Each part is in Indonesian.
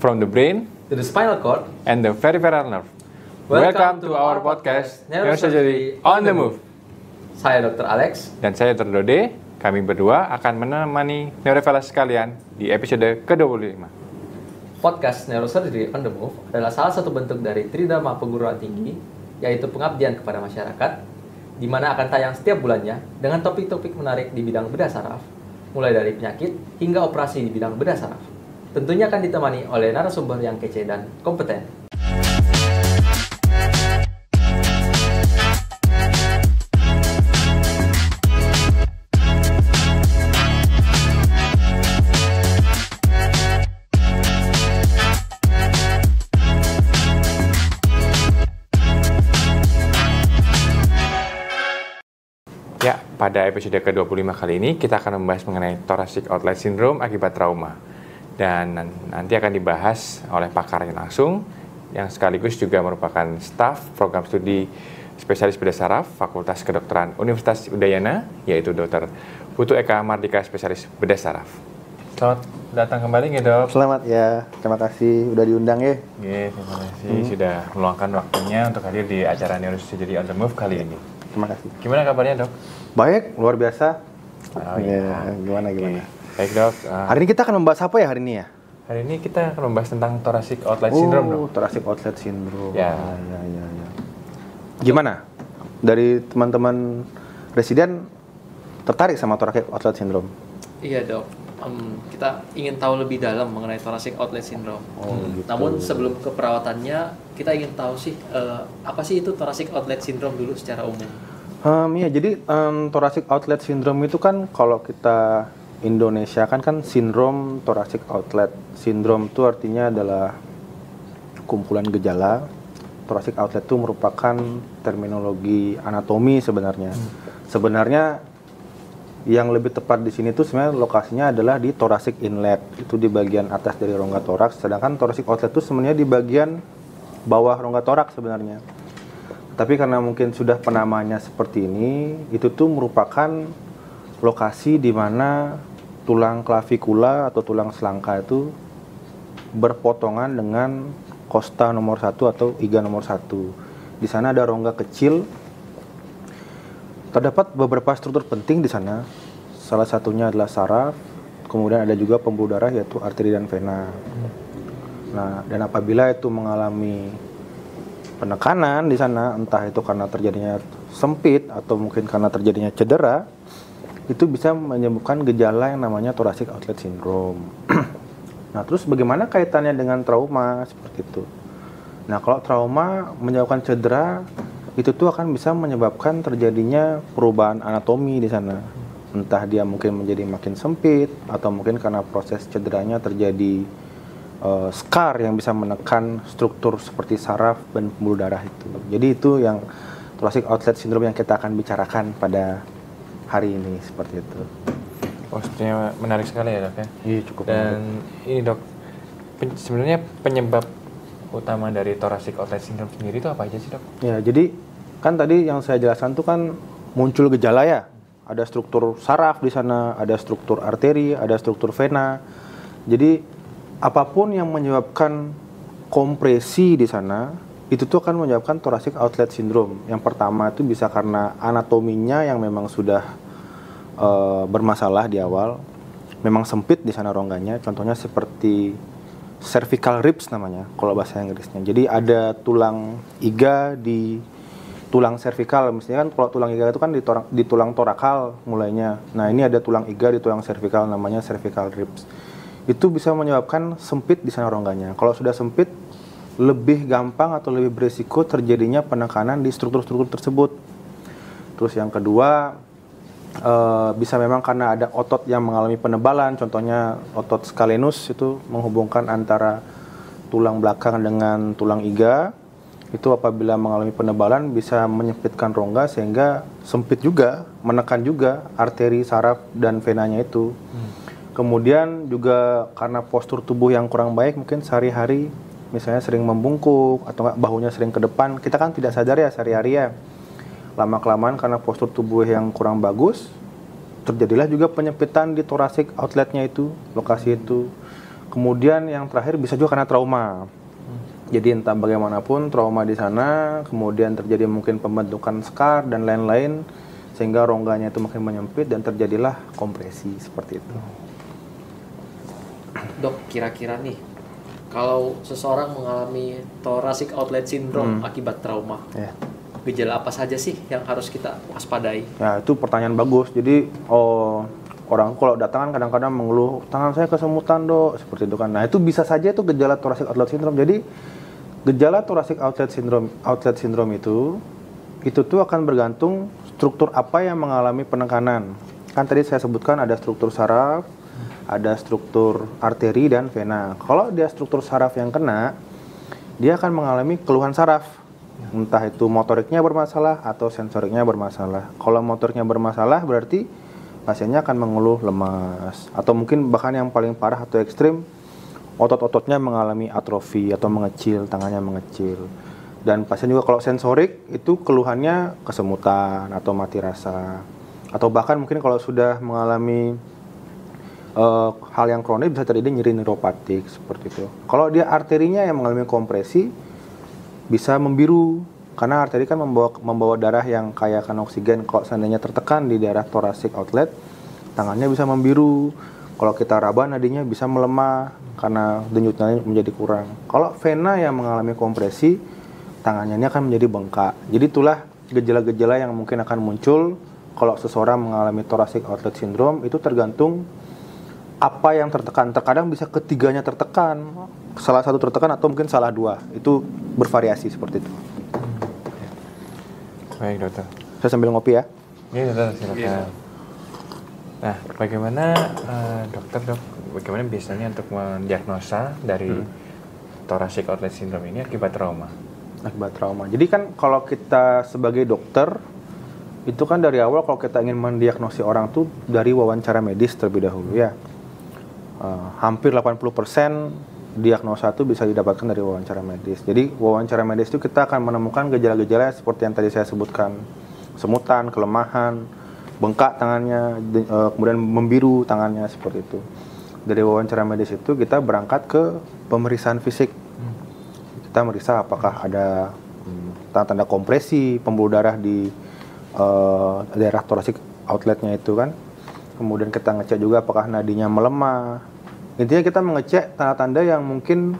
from the brain to the spinal cord and the peripheral nerve. Welcome to our podcast Neurosurgery on the Move. Saya Dr. Alex Dan saya Dr. Dode. Kami berdua akan menemani neurovelas sekalian di episode ke-25. Podcast Neurosurgery on the Move adalah salah satu bentuk dari Tridharma Perguruan Tinggi, yaitu pengabdian kepada masyarakat, di mana akan tayang setiap bulannya dengan topik-topik menarik di bidang bedah saraf, mulai dari penyakit hingga operasi di bidang bedah saraf. Tentunya akan ditemani oleh narasumber yang kece dan kompeten. Ya, pada episode ke-25 kali ini kita akan membahas mengenai thoracic outlet syndrome akibat trauma. Dan nanti akan dibahas oleh pakarnya langsung, yang sekaligus juga merupakan staf program studi spesialis bedah saraf Fakultas Kedokteran Universitas Udayana, yaitu Dr. Putu Eka Mardika, spesialis bedah saraf. Selamat datang kembali ya, Dok. Selamat ya, terima kasih udah diundang ya. Terima kasih sudah meluangkan waktunya untuk hadir di acara Neurosurgery on the Move kali ini. Terima kasih. Gimana kabarnya, Dok? Baik, luar biasa. Ya, gimana? Baik, Dok. Hari ini kita akan membahas apa ya hari ini ya? Hari ini kita akan membahas tentang thoracic outlet syndrome, Dok. Thoracic outlet syndrome. Ya. Gimana? Dari teman-teman residen tertarik sama thoracic outlet syndrome? Iya, Dok. Kita ingin tahu lebih dalam mengenai thoracic outlet syndrome. Gitu. Namun sebelum ke perawatannya, kita ingin tahu sih apa sih itu thoracic outlet syndrome dulu secara umum. Jadi thoracic outlet syndrome itu kan kalau kita Indonesia kan sindrom thoracic outlet syndrome itu artinya adalah kumpulan gejala. Thoracic outlet itu merupakan terminologi anatomi sebenarnya. Sebenarnya yang lebih tepat di sini tuh sebenarnya lokasinya adalah di thoracic inlet, itu di bagian atas dari rongga toraks. Sedangkan thoracic outlet itu sebenarnya di bagian bawah rongga toraks sebenarnya. Tapi karena mungkin sudah penamaannya seperti ini, itu tuh merupakan lokasi di mana tulang klavikula atau tulang selangka itu berpotongan dengan kosta nomor 1 atau iga nomor 1. Di sana ada rongga kecil. Terdapat beberapa struktur penting di sana. Salah satunya adalah saraf, kemudian ada juga pembuluh darah yaitu arteri dan vena. Nah, dan apabila itu mengalami penekanan di sana, entah itu karena terjadinya sempit atau mungkin karena terjadinya cedera, itu bisa menyebabkan gejala yang namanya thoracic outlet syndrome. Nah, terus bagaimana kaitannya dengan trauma seperti itu? Nah, kalau trauma menyebabkan cedera, itu tuh akan bisa menyebabkan terjadinya perubahan anatomi di sana. Entah dia mungkin menjadi makin sempit atau mungkin karena proses cederanya terjadi scar yang bisa menekan struktur seperti saraf dan pembuluh darah itu. Jadi itu yang thoracic outlet syndrome yang kita akan bicarakan pada hari ini seperti itu. Oh, sepertinya menarik sekali ya, Dok ya. Iya, cukup. Dan ini, Dok, sebenarnya penyebab utama dari thoracic outlet syndrome sendiri itu apa aja sih, Dok? Ya, jadi kan tadi yang saya jelaskan tuh kan muncul gejala ya. Ada struktur saraf di sana, ada struktur arteri, ada struktur vena. Jadi apapun yang menyebabkan kompresi di sana, itu tuh akan menyebabkan thoracic outlet syndrome. Yang pertama itu bisa karena anatominya yang memang sudah bermasalah di awal. Memang sempit di sana rongganya. Contohnya seperti cervical ribs namanya kalau bahasa Inggrisnya. Jadi ada tulang iga di tulang cervical. Misalnya kan kalau tulang iga itu kan di tulang torakal mulainya. Nah, ini ada tulang iga di tulang cervical namanya cervical ribs. Itu bisa menyebabkan sempit di sana rongganya. Kalau sudah sempit, lebih gampang atau lebih berisiko terjadinya penekanan di struktur-struktur tersebut. Terus yang kedua, bisa memang karena ada otot yang mengalami penebalan, contohnya otot scalenus itu menghubungkan antara tulang belakang dengan tulang iga. Itu apabila mengalami penebalan bisa menyempitkan rongga sehingga sempit juga, menekan juga arteri, saraf, dan venanya itu. Kemudian juga karena postur tubuh yang kurang baik, mungkin sehari-hari misalnya sering membungkuk atau bahunya sering ke depan, kita kan tidak sadar ya sehari-hari ya. Lama-kelamaan karena postur tubuh yang kurang bagus, terjadilah juga penyempitan di thoracic outletnya itu, lokasi itu. Kemudian yang terakhir bisa juga karena trauma. Jadi entah bagaimanapun trauma di sana, kemudian terjadi mungkin pembentukan scar dan lain-lain, sehingga rongganya itu makin menyempit dan terjadilah kompresi seperti itu. Dok, kira-kira nih, kalau seseorang mengalami thoracic outlet syndrome akibat trauma, gejala apa saja sih yang harus kita waspadai? Ya, itu pertanyaan bagus. Jadi, orang kalau datang kan kadang-kadang mengeluh, tangan saya kesemutan dok, seperti itu kan. Nah, itu bisa saja itu gejala thoracic outlet syndrome. Jadi, gejala thoracic outlet syndrome itu tuh akan bergantung struktur apa yang mengalami penekanan. Kan tadi saya sebutkan ada struktur saraf, ada struktur arteri dan vena. Kalau dia struktur saraf yang kena, dia akan mengalami keluhan saraf. Entah itu motoriknya bermasalah atau sensoriknya bermasalah. Kalau motoriknya bermasalah berarti pasiennya akan mengeluh lemas. Atau mungkin bahkan yang paling parah atau ekstrim, otot-ototnya mengalami atrofi atau mengecil, tangannya mengecil. Dan pasien juga kalau sensorik itu keluhannya kesemutan atau mati rasa. Atau bahkan mungkin kalau sudah mengalami hal yang kronis bisa terjadi nyeri neuropatik seperti itu. Kalau dia arterinya yang mengalami kompresi bisa membiru karena arteri kan membawa darah yang kaya akan oksigen. Kalau seandainya tertekan di daerah thoracic outlet, tangannya bisa membiru. Kalau kita raba nadinya bisa melemah karena denyutnya menjadi kurang. Kalau vena yang mengalami kompresi, tangannya ini akan menjadi bengkak. Jadi itulah gejala-gejala yang mungkin akan muncul kalau seseorang mengalami thoracic outlet syndrome. Itu tergantung apa yang tertekan. Terkadang bisa ketiganya tertekan, salah satu tertekan atau mungkin salah dua. Itu bervariasi seperti itu. Baik dokter. Saya sambil ngopi ya. Iya dokter, silakan. Nah, bagaimana bagaimana biasanya untuk mendiagnosa dari thoracic outlet syndrome ini akibat trauma? Akibat trauma. Jadi kan kalau kita sebagai dokter, itu kan dari awal kalau kita ingin mendiagnosi orang tuh dari wawancara medis terlebih dahulu ya. Hampir 80% diagnosa itu bisa didapatkan dari wawancara medis. Jadi wawancara medis itu kita akan menemukan gejala-gejala seperti yang tadi saya sebutkan. Semutan, kelemahan, bengkak tangannya, kemudian membiru tangannya seperti itu. Dari wawancara medis itu kita berangkat ke pemeriksaan fisik. Kita meriksa apakah ada tanda-tanda kompresi, pembuluh darah di daerah thoracic outletnya itu kan. Kemudian kita ngecek juga apakah nadinya melemah. Intinya kita mengecek tanda-tanda yang mungkin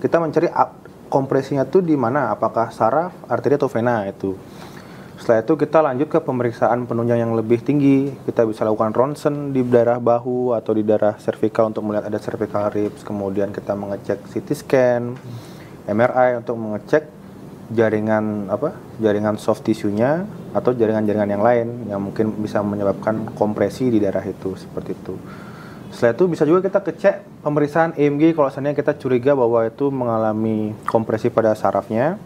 kita mencari kompresinya itu di mana, apakah saraf, arteri atau vena itu. Setelah itu kita lanjut ke pemeriksaan penunjang yang lebih tinggi. Kita bisa lakukan ronsen di daerah bahu atau di daerah cervical untuk melihat ada cervical ribs. Kemudian kita mengecek CT scan, MRI untuk mengecek jaringan soft tissue-nya atau jaringan-jaringan yang lain yang mungkin bisa menyebabkan kompresi di daerah itu seperti itu. Setelah itu bisa juga kita cek pemeriksaan EMG kalau seandainya kita curiga bahwa itu mengalami kompresi pada sarafnya.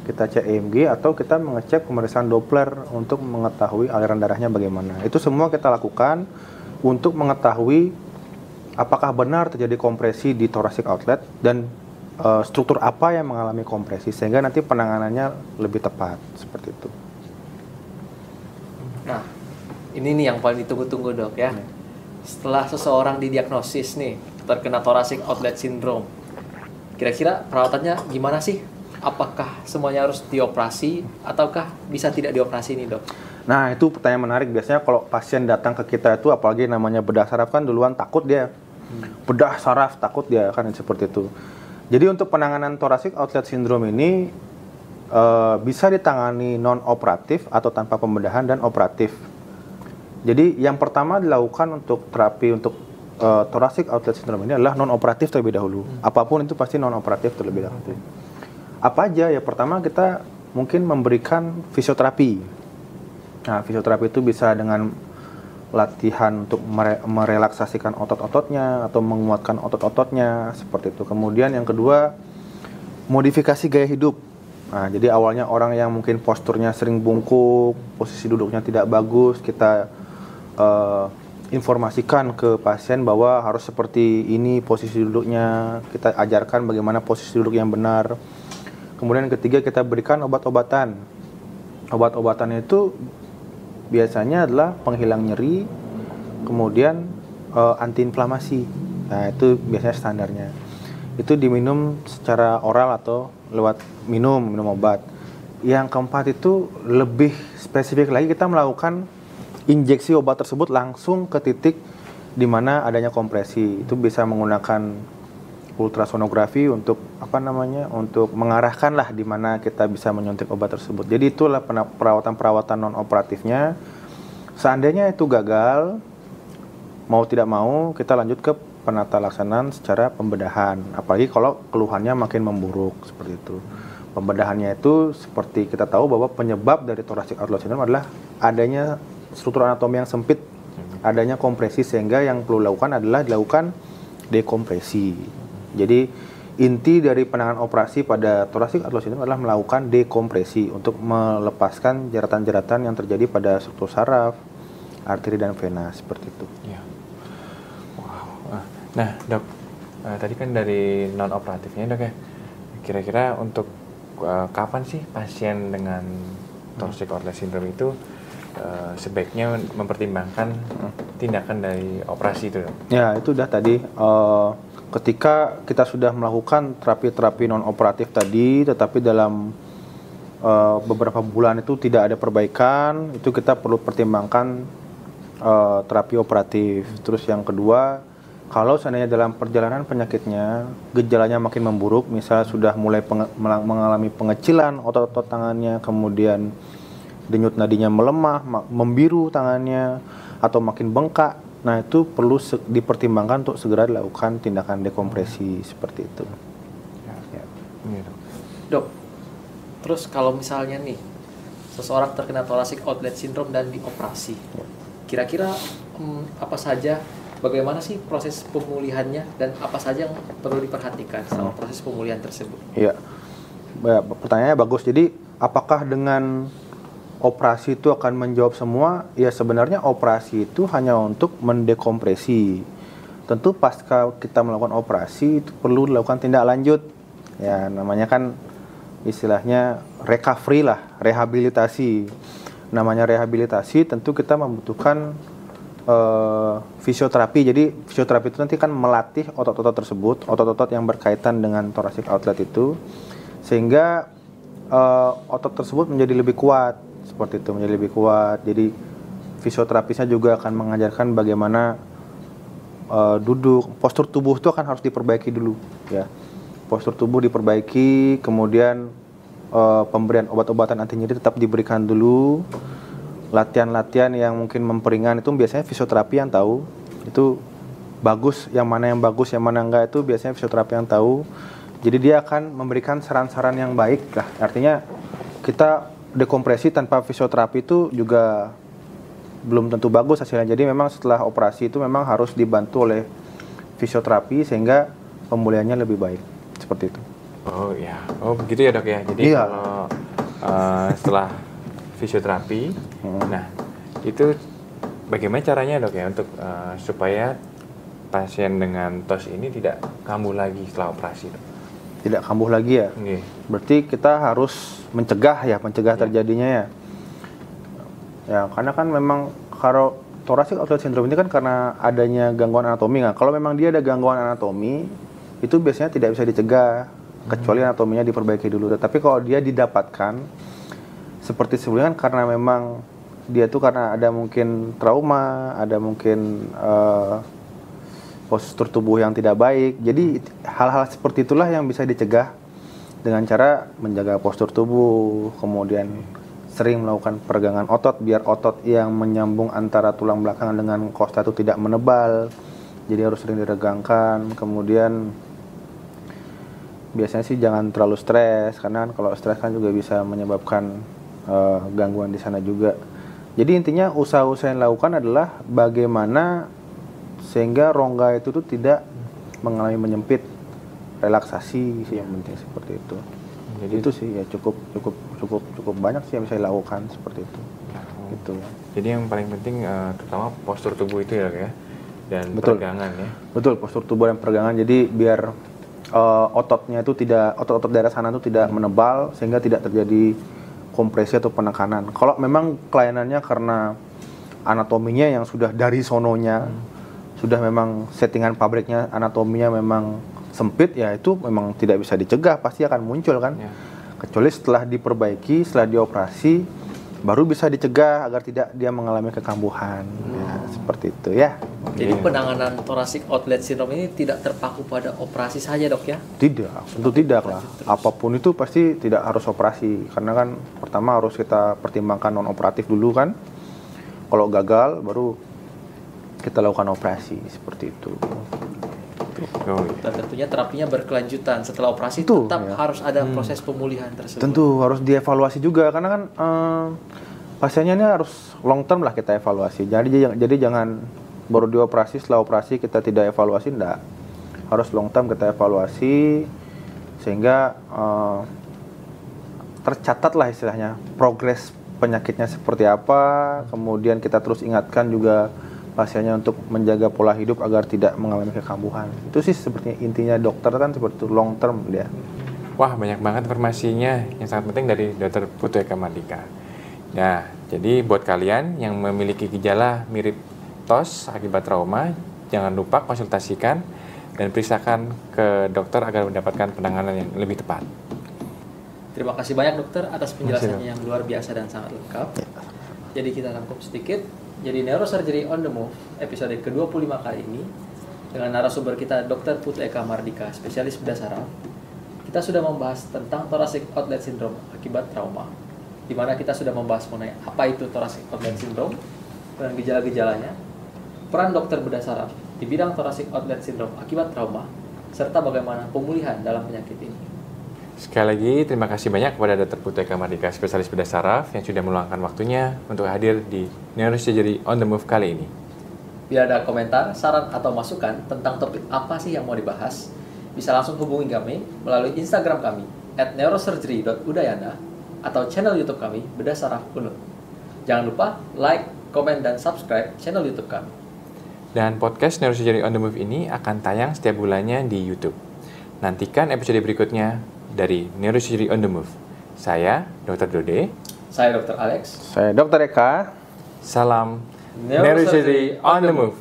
Kita cek EMG atau kita mengecek pemeriksaan Doppler untuk mengetahui aliran darahnya bagaimana. Itu semua kita lakukan untuk mengetahui apakah benar terjadi kompresi di thoracic outlet dan struktur apa yang mengalami kompresi sehingga nanti penanganannya lebih tepat seperti itu. Nah, ini nih yang paling ditunggu-tunggu dok ya. Setelah seseorang didiagnosis nih terkena thoracic outlet syndrome, kira-kira perawatannya gimana sih? Apakah semuanya harus dioperasi ataukah bisa tidak dioperasi nih dok? Nah itu pertanyaan menarik. Biasanya kalau pasien datang ke kita itu apalagi namanya bedah saraf kan duluan takut dia. Bedah saraf takut dia kan seperti itu. Jadi untuk penanganan thoracic outlet syndrome ini bisa ditangani non-operatif atau tanpa pembedahan dan operatif. Jadi yang pertama dilakukan untuk terapi untuk thoracic outlet syndrome ini adalah non-operatif terlebih dahulu. Apapun itu pasti non-operatif terlebih dahulu. Apa aja ya? Pertama kita mungkin memberikan fisioterapi. Nah fisioterapi itu bisa dengan latihan untuk merelaksasikan otot-ototnya atau menguatkan otot-ototnya seperti itu. Kemudian yang kedua modifikasi gaya hidup. Nah jadi awalnya orang yang mungkin posturnya sering bungkuk, posisi duduknya tidak bagus, kita informasikan ke pasien bahwa harus seperti ini posisi duduknya. Kita ajarkan bagaimana posisi duduk yang benar. Kemudian yang ketiga kita berikan obat-obatan. Obat-obatannya itu biasanya adalah penghilang nyeri, kemudian antiinflamasi. Nah, itu biasanya standarnya. Itu diminum secara oral atau lewat minum obat. Yang keempat itu lebih spesifik lagi, kita melakukan injeksi obat tersebut langsung ke titik di mana adanya kompresi. Itu bisa menggunakan ultrasonografi untuk untuk mengarahkan lah di mana kita bisa menyuntik obat tersebut. Jadi itulah perawatan non operatifnya. Seandainya itu gagal, mau tidak mau kita lanjut ke penata laksanaan secara pembedahan. Apalagi kalau keluhannya makin memburuk seperti itu. Pembedahannya itu seperti kita tahu bahwa penyebab dari thoracic outlet syndrome adalah adanya struktur anatomi yang sempit, adanya kompresi, sehingga yang perlu dilakukan adalah dilakukan dekompresi. Jadi inti dari penanganan operasi pada thoracic outlet syndrome adalah melakukan dekompresi untuk melepaskan jeratan-jeratan yang terjadi pada struktur saraf, arteri dan vena seperti itu. Ya. Wow. Nah, Dok, tadi kan dari non operatifnya, Dok ya. Kira-kira untuk kapan sih pasien dengan thoracic outlet syndrome itu sebaiknya mempertimbangkan tindakan dari operasi itu, Dok? Ya, itu udah tadi ketika kita sudah melakukan terapi-terapi non operatif tadi, tetapi dalam beberapa bulan itu tidak ada perbaikan, itu kita perlu pertimbangkan terapi operatif. Terus yang kedua, kalau seandainya dalam perjalanan penyakitnya gejalanya makin memburuk, misal sudah mulai mengalami pengecilan otot-otot tangannya, kemudian denyut nadinya melemah, membiru tangannya, atau makin bengkak, nah itu perlu dipertimbangkan untuk segera dilakukan tindakan dekompresi seperti itu. Ya. Dok, terus kalau misalnya nih seseorang terkena thoracic outlet syndrome dan dioperasi, kira-kira apa saja, bagaimana sih proses pemulihannya dan apa saja yang perlu diperhatikan selama proses pemulihan tersebut? Iya, pertanyaannya bagus. Jadi apakah dengan operasi itu akan menjawab semua? Ya, sebenarnya operasi itu hanya untuk mendekompresi. Tentu pasca kita melakukan operasi itu perlu dilakukan tindak lanjut. Ya, namanya kan istilahnya recovery lah, rehabilitasi. Namanya rehabilitasi tentu kita membutuhkan fisioterapi. Jadi fisioterapi itu nanti kan melatih otot-otot tersebut, otot-otot yang berkaitan dengan thoracic outlet itu, sehingga otot tersebut menjadi lebih kuat. Seperti itu, menjadi lebih kuat. Jadi fisioterapisnya juga akan mengajarkan bagaimana duduk, postur tubuh itu akan harus diperbaiki dulu, ya. Postur tubuh diperbaiki, kemudian pemberian obat-obatan anti nyeri tetap diberikan dulu. Latihan-latihan yang mungkin memperingan itu biasanya fisioterapi yang tahu. Itu bagus, yang mana enggak itu biasanya fisioterapi yang tahu. Jadi dia akan memberikan saran-saran yang baik lah. Artinya kita dekompresi tanpa fisioterapi itu juga belum tentu bagus hasilnya. Jadi memang setelah operasi itu memang harus dibantu oleh fisioterapi sehingga pemulihannya lebih baik. Seperti itu. Oh ya, begitu ya, Dok ya. Jadi iya. Kalau setelah fisioterapi, nah itu bagaimana caranya, Dok ya, untuk supaya pasien dengan TOS ini tidak kambuh lagi setelah operasi, Dok? Tidak kambuh lagi ya. Okay. Berarti kita harus mencegah terjadinya ya. Ya, karena kan memang kalau thoracic outlet syndrome ini kan karena adanya gangguan anatomi. Nah, kalau memang dia ada gangguan anatomi, itu biasanya tidak bisa dicegah kecuali anatominya diperbaiki dulu. Tapi kalau dia didapatkan seperti sebelumnya kan karena memang dia tuh karena ada mungkin trauma, ada mungkin postur tubuh yang tidak baik. Jadi hal-hal seperti itulah yang bisa dicegah dengan cara menjaga postur tubuh, kemudian sering melakukan peregangan otot biar otot yang menyambung antara tulang belakang dengan kosta itu tidak menebal. Jadi harus sering diregangkan. Kemudian biasanya sih jangan terlalu stres, karena kalau stres kan juga bisa menyebabkan gangguan di sana juga. Jadi intinya usaha-usaha yang dilakukan adalah bagaimana sehingga rongga itu tuh tidak mengalami menyempit, relaksasi sih yang penting seperti itu. Jadi itu sih ya cukup banyak sih yang bisa dilakukan seperti itu. Gitu. Jadi yang paling penting terutama postur tubuh itu ya, dan betul. Peregangan ya. Betul, postur tubuh dan peregangan. Jadi biar ototnya itu otot-otot daerah sana itu tidak menebal sehingga tidak terjadi kompresi atau penekanan. Kalau memang kelainannya karena anatominya yang sudah dari sononya sudah memang settingan pabriknya, anatominya memang sempit, ya itu memang tidak bisa dicegah, pasti akan muncul kan. Ya. Kecuali setelah diperbaiki, setelah dioperasi, baru bisa dicegah agar tidak dia mengalami kekambuhan. Ya, seperti itu ya. Jadi penanganan thoracic outlet syndrome ini tidak terpaku pada operasi saja dok ya? Tidak, tentu tidak lah. Apapun itu pasti tidak harus operasi. Karena kan pertama harus kita pertimbangkan non operatif dulu kan. Kalau gagal baru kita lakukan operasi seperti itu. Dan tentunya terapinya berkelanjutan. Setelah operasi Tentu, tetap ya. harus ada proses pemulihan tersebut. Tentu harus dievaluasi juga karena kan pasiennya ini harus long term lah kita evaluasi. Jadi jangan baru dioperasi, setelah operasi kita tidak evaluasi, enggak. Harus long term kita evaluasi sehingga tercatat lah istilahnya progres penyakitnya seperti apa. Kemudian kita terus ingatkan juga pasiennya untuk menjaga pola hidup agar tidak mengalami kekambuhan. Itu sih sepertinya intinya dokter kan seperti itu, long term dia. Wah, banyak banget informasinya yang sangat penting dari Dr. Putu Eka Mardika. Nah, jadi buat kalian yang memiliki gejala mirip TOS akibat trauma, jangan lupa konsultasikan dan periksakan ke dokter agar mendapatkan penanganan yang lebih tepat. Terima kasih banyak dokter atas penjelasannya yang luar biasa dan sangat lengkap. Jadi kita rangkum sedikit. Jadi Neurosurgery on the Move episode ke-25 kali ini dengan narasumber kita Dr. Putu Eka Mardika, spesialis bedah saraf. Kita sudah membahas tentang thoracic outlet syndrome akibat trauma, di mana kita sudah membahas mengenai apa itu thoracic outlet syndrome dan gejala-gejalanya, peran dokter bedah saraf di bidang thoracic outlet syndrome akibat trauma, serta bagaimana pemulihan dalam penyakit ini. Sekali lagi, terima kasih banyak kepada Dr. Putu Eka Mardika, spesialis bedah saraf yang sudah meluangkan waktunya untuk hadir di Neurosurgery on the Move kali ini. Bila ada komentar, saran, atau masukan tentang topik apa sih yang mau dibahas, bisa langsung hubungi kami melalui Instagram kami @neurosurgery.udayana atau channel YouTube kami Bedah Saraf Unut. Jangan lupa like, komen, dan subscribe channel YouTube kami. Dan podcast Neurosurgery on the Move ini akan tayang setiap bulannya di YouTube. Nantikan episode berikutnya dari Neurosurgery on the Move. Saya Dr. Dode. Saya Dr. Alex. Saya Dr. Eka. Salam Neurosurgery on the Move.